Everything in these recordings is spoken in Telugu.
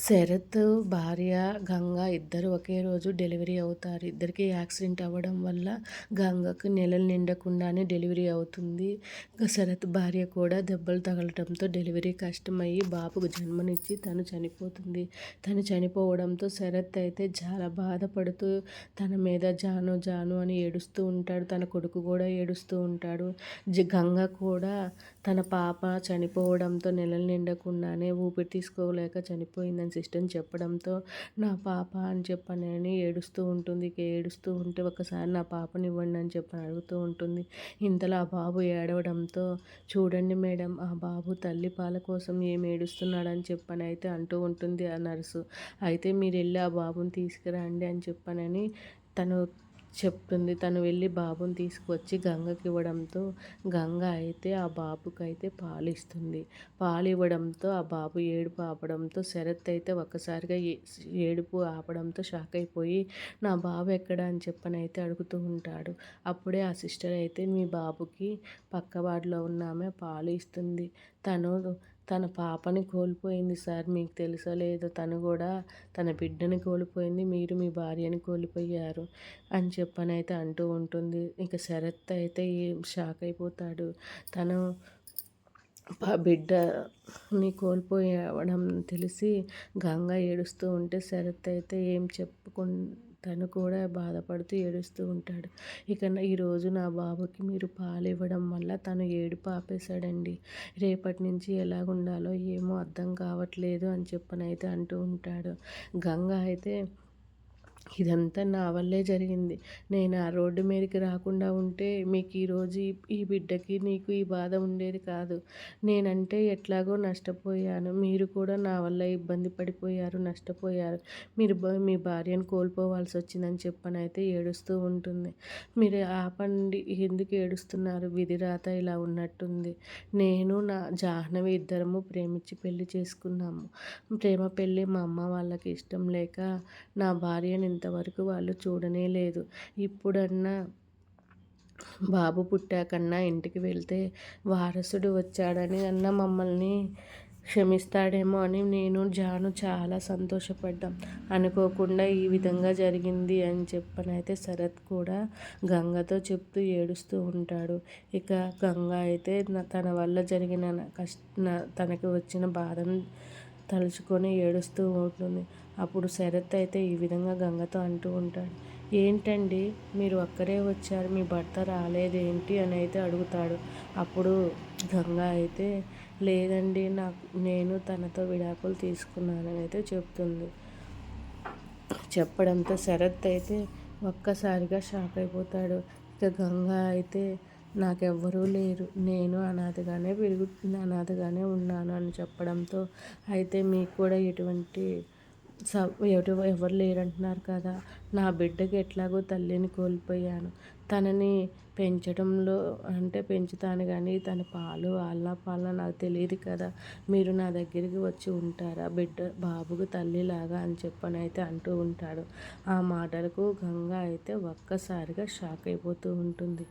శరత్ భార్య గంగ ఇద్దరు ఒకే రోజు డెలివరీ అవుతారు. ఇద్దరికి యాక్సిడెంట్ అవ్వడం వల్ల గంగకు నెలలు నిండకుండానే డెలివరీ అవుతుంది. శరత్ భార్య కూడా దెబ్బలు తగలటంతో డెలివరీ కష్టమయ్యి బాబుకు జన్మనిచ్చి తను చనిపోతుంది. తను చనిపోవడంతో శరత్ అయితే చాలా బాధపడుతూ తన మీద జాను జాను అని ఏడుస్తూ ఉంటాడు. తన కొడుకు కూడా ఏడుస్తూ ఉంటాడు. గంగ కూడా తన పాప చనిపోవడంతో నెలలు నిండకుండానే ఊపిరి తీసుకోలేక చనిపోయిందని సిస్టర్ని చెప్పడంతో నా పాప అని చెప్పనని ఏడుస్తూ ఉంటుంది. ఏడుస్తూ ఉంటే ఒకసారి నా పాపని ఇవ్వండి అని చెప్పని అడుగుతూ ఉంటుంది. ఇంతలో ఆ బాబు ఏడవడంతో చూడండి మేడం, ఆ బాబు తల్లి పాల కోసం ఏం ఏడుస్తున్నాడని చెప్పని అయితే అంటూ ఉంటుంది ఆ నర్సు. అయితే మీరు వెళ్ళి ఆ బాబుని తీసుకురండి అని చెప్పనని తను చెప్తుంది. తను వెళ్ళి బాబుని తీసుకువచ్చి గంగకి ఇవ్వడంతో గంగ అయితే ఆ బాబుకైతే పాలు ఇస్తుంది. పాలు ఇవ్వడంతో ఆ బాబు ఏడుపు ఆపడంతో శరత్ అయితే ఒక్కసారిగా ఏడుపు ఆపడంతో షాక్ అయిపోయి నా బాబు ఎక్కడ అని చెప్పని అయితే అడుగుతూ ఉంటాడు. అప్పుడే ఆ సిస్టర్ అయితే మీ బాబుకి పక్క వార్డులో ఉన్న ఆమె పాలు ఇస్తుంది. తన పాపని కోల్పోయింది సార్, మీకు తెలుసో లేదో తను కూడా తన బిడ్డని కోల్పోయింది, మీరు మీ భార్యని కోల్పోయారు అని చెప్పనైతే అంటూ ఉంటుంది. ఇక శరత్ అయితే షాక్ అయిపోతాడు. తను బిడ్డని కోల్పోవడం తెలిసి గంగ ఏడుస్తూ ఉంటే శరత్ అయితే ఏం తను కూడా బాధపడుతూ ఏడుస్తూ ఉంటాడు. ఇక ఈరోజు నా బాబుకి మీరు పాలు ఇవ్వడం వల్ల తను ఏడుపు ఆపేశాడండి. రేపటి నుంచి ఎలాగుండాలో ఏమో అర్థం కావట్లేదు అని చెప్పనైతే అంటూ ఉంటాడు. గంగ అయితే ఇదంతా నా వల్లే జరిగింది. నేను ఆ రోడ్డు మీదకి రాకుండా ఉంటే మీకు ఈరోజు ఈ బిడ్డకి నీకు ఈ బాధ ఉండేది కాదు. నేనంటే ఎట్లాగో నష్టపోయాను. మీరు కూడా నా వల్ల ఇబ్బంది పడిపోయారు, నష్టపోయారు. మీరు మీ భార్యను కోల్పోవాల్సి వచ్చిందని చెప్పనైతే ఏడుస్తూ ఉంటుంది. మీరు ఆపండి, ఎందుకు ఏడుస్తున్నారు? విధిరాత ఇలా ఉన్నట్టుంది. నేను నా జాహ్నవి ఇద్దరము ప్రేమించి పెళ్లి చేసుకున్నాము. ప్రేమ పెళ్ళి మా అమ్మ వాళ్ళకి ఇష్టం లేక నా భార్యని ఇంతవరకు వాళ్ళు చూడనే లేదు. ఇప్పుడన్నా బాబు పుట్టాకన్నా ఇంటికి వెళ్తే వారసుడు వచ్చాడని అన్న మమ్మల్ని క్షమిస్తాడేమో అని నేను జాను చాలా సంతోషపడ్డాం. అనుకోకుండా ఈ విధంగా జరిగింది అని చెప్పనైతే శరత్ కూడా గంగతో చెప్తూ ఏడుస్తూ ఉంటాడు. ఇక గంగ అయితే తన వల్ల జరిగిన తనకి వచ్చిన బాధను తలుచుకొని ఏడుస్తూ ఉంటుంది. అప్పుడు శరత్ అయితే ఈ విధంగా గంగతో అంటూ ఉంటాడు. ఏంటండి మీరు ఒక్కరే వచ్చారు, మీ భర్త రాలేదేంటి అని అయితే అడుగుతాడు. అప్పుడు గంగ అయితే లేదండి, నేను తనతో విడాకులు తీసుకున్నానని అయితే చెప్తుంది. చెప్పడంతో శరత్ అయితే ఒక్కసారిగా షాక్ అయిపోతాడు. ఇక గంగ అయితే నాకెవ్వరూ లేరు, నేను అనాథగానే ఉన్నాను అని చెప్పడంతో అయితే మీకు కూడా ఎటువంటి ఎవరు లేరంటున్నారు కదా, నా బిడ్డకి ఎట్లాగో తల్లిని కోల్పోయాను, తనని పెంచడంలో అంటే పెంచుతాను కానీ తన పాలు పాల నాకు తెలియదు కదా, మీరు నా దగ్గరికి వచ్చి ఉంటారా బాబుకు తల్లిలాగా అని చెప్పనైతే అంటూ ఉంటాడు. ఆ మాటలకు గంగ అయితే ఒక్కసారిగా షాక్ అయిపోతూ ఉంటుంది.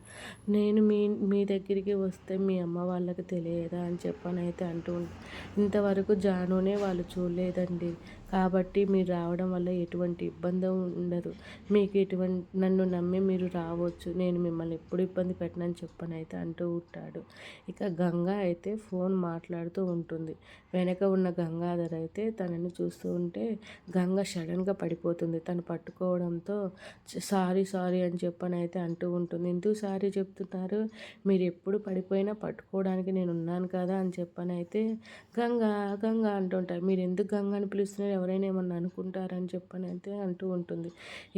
నేను మీ దగ్గరికి వస్తే మీ అమ్మ వాళ్ళకి తెలియదా అని చెప్పనైతే అంటూ ఇంతవరకు జానునే వాళ్ళు చూడలేదండి, కాబట్టి మీరు రావడం వల్ల ఎటువంటి ఇబ్బంది ఉండదు, మీకు నన్ను నమ్మి మీరు రావచ్చు, నేను మిమ్మల్ని ఎప్పుడు ఇబ్బంది పెట్టనని చెప్పనైతే అంటూ ఉంటాడు. ఇక గంగ అయితే ఫోన్ మాట్లాడుతూ ఉంటుంది. వెనక ఉన్న గంగాధర్ అయితే తనని చూస్తూ ఉంటే గంగ సడన్గా పడిపోతుంది. తను పట్టుకోవడంతో సారీ సారీ అని చెప్పనైతే అంటూ ఉంటుంది. ఎందుకు సారీ చెప్తున్నారు, మీరు ఎప్పుడు పడిపోయినా పట్టుకోవడానికి నేను ఉన్నాను కదా అని చెప్పనైతే గంగా గంగా అంటుంటారు. మీరు ఎందుకు గంగ అని పిలుస్తున్నారు, ఎవరైనా ఏమన్నా అనుకుంటారని చెప్పనైతే అంటూ ఉంటుంది.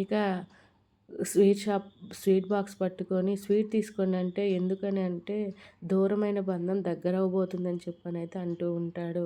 ఇక స్వీట్ బాక్స్ పట్టుకొని స్వీట్ తీసుకోండి అంటే ఎందుకని అంటే దూరమైన బంధం దగ్గర అవబోతుందని చెప్పనైతే అంటూ ఉంటాడు.